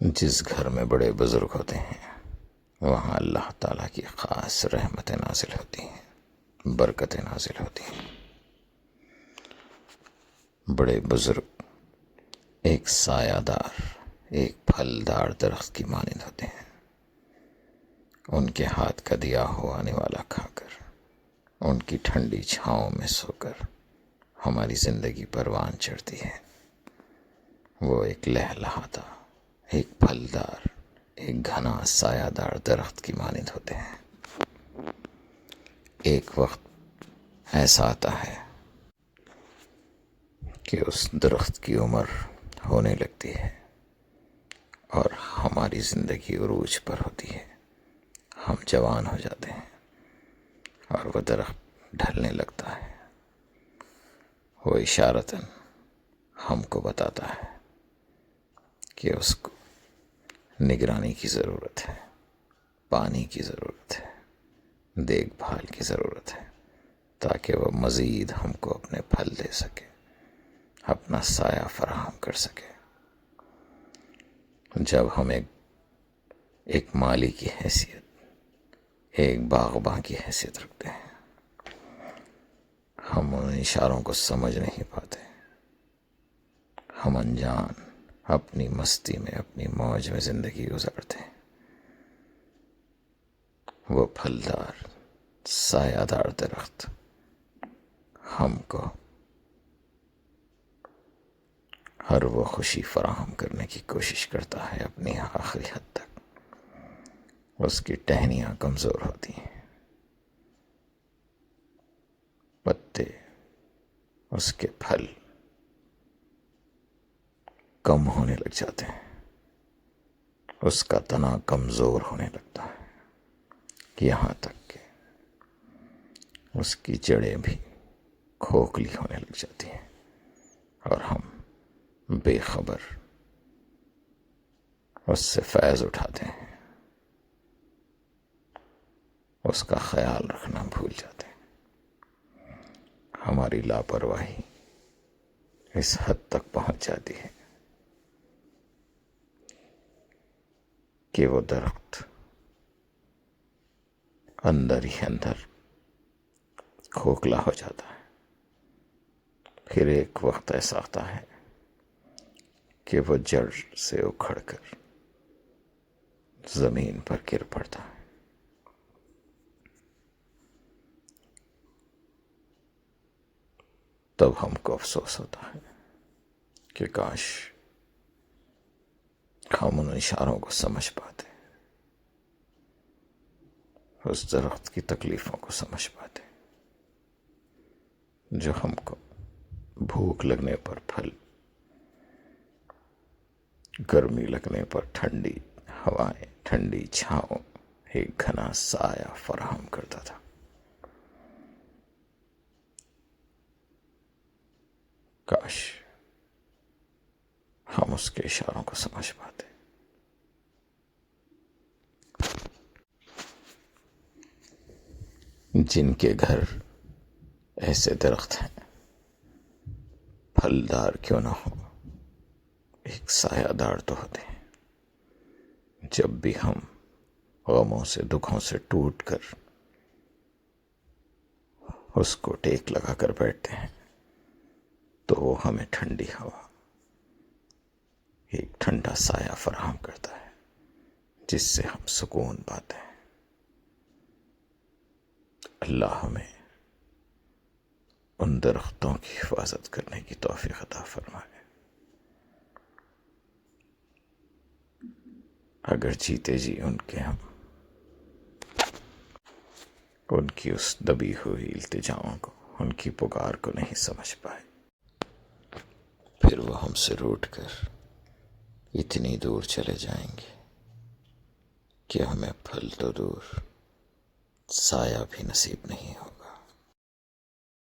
جس گھر میں بڑے بزرگ ہوتے ہیں وہاں اللہ تعالیٰ کی خاص رحمتیں نازل ہوتی ہیں، برکتیں نازل ہوتی ہیں۔ بڑے بزرگ ایک سایہ دار، ایک پھلدار درخت کی مانند ہوتے ہیں۔ ان کے ہاتھ کا دیا ہوا آنے والا کھا کر، ان کی ٹھنڈی چھاؤں میں سو کر ہماری زندگی پروان چڑھتی ہے۔ وہ ایک لہلہاتا، ایک پھلدار، ایک گھنا سایہ دار درخت کی مانند ہوتے ہیں۔ ایک وقت ایسا آتا ہے کہ اس درخت کی عمر ہونے لگتی ہے اور ہماری زندگی عروج پر ہوتی ہے۔ ہم جوان ہو جاتے ہیں اور وہ درخت ڈھلنے لگتا ہے۔ وہ اشارتاً ہم کو بتاتا ہے کہ اس کو نگرانی کی ضرورت ہے، پانی کی ضرورت ہے، دیکھ بھال کی ضرورت ہے، تاکہ وہ مزید ہم کو اپنے پھل دے سکے، اپنا سایہ فراہم کر سکے۔ جب ہم ایک مالی کی حیثیت، ایک باغباں کی حیثیت رکھتے ہیں، ہم ان اشاروں کو سمجھ نہیں پاتے۔ ہم انجان اپنی مستی میں، اپنی موج میں زندگی گزارتے ہیں۔ وہ پھلدار سایہ دار درخت ہم کو ہر وہ خوشی فراہم کرنے کی کوشش کرتا ہے اپنی آخری حد تک۔ اس کی ٹہنیاں کمزور ہوتی ہیں، پتے، اس کے پھل کم ہونے لگ جاتے ہیں، اس کا تنا کمزور ہونے لگتا ہے، یہاں تک کہ اس کی جڑیں بھی کھوکھلی ہونے لگ جاتی ہیں، اور ہم بے خبر اس سے فیض اٹھاتے ہیں، اس کا خیال رکھنا بھول جاتے ہیں۔ ہماری لاپرواہی اس حد تک پہنچ جاتی ہے کہ وہ درخت اندر ہی اندر کھوکھلا ہو جاتا ہے۔ پھر ایک وقت ایسا آتا ہے کہ وہ جڑ سے اکھڑ کر زمین پر گر پڑتا ہے۔ تب ہم کو افسوس ہوتا ہے کہ کاش ہم ان اشاروں کو سمجھ پاتے، اس درخت کی تکلیفوں کو سمجھ پاتے، جو ہم کو بھوک لگنے پر پھل، گرمی لگنے پر ٹھنڈی ہوائیں، ٹھنڈی چھاؤں، ایک گھنا سایہ فراہم کرتا تھا۔ کاش ہم اس کے اشاروں کو سمجھ پاتے۔ جن کے گھر ایسے درخت ہیں، پھلدار کیوں نہ ہو، ایک سایہ دار تو ہوتے ہیں۔ جب بھی ہم غموں سے، دکھوں سے ٹوٹ کر اس کو ٹیک لگا کر بیٹھتے ہیں تو وہ ہمیں ٹھنڈی ہوا، ایک ٹھنڈا سایہ فراہم کرتا ہے، جس سے ہم سکون پاتے ہیں۔ اللہ ہمیں ان درختوں کی حفاظت کرنے کی توفیق عطا فرمائے۔ اگر جیتے جی ان کے ہم ان کی اس دبی ہوئی التجاؤں کو، ان کی پکار کو نہیں سمجھ پائے، پھر وہ ہم سے روٹ کر اتنی دور چلے جائیں گے کہ ہمیں پھل تو دور سایہ بھی نصیب نہیں ہوگا۔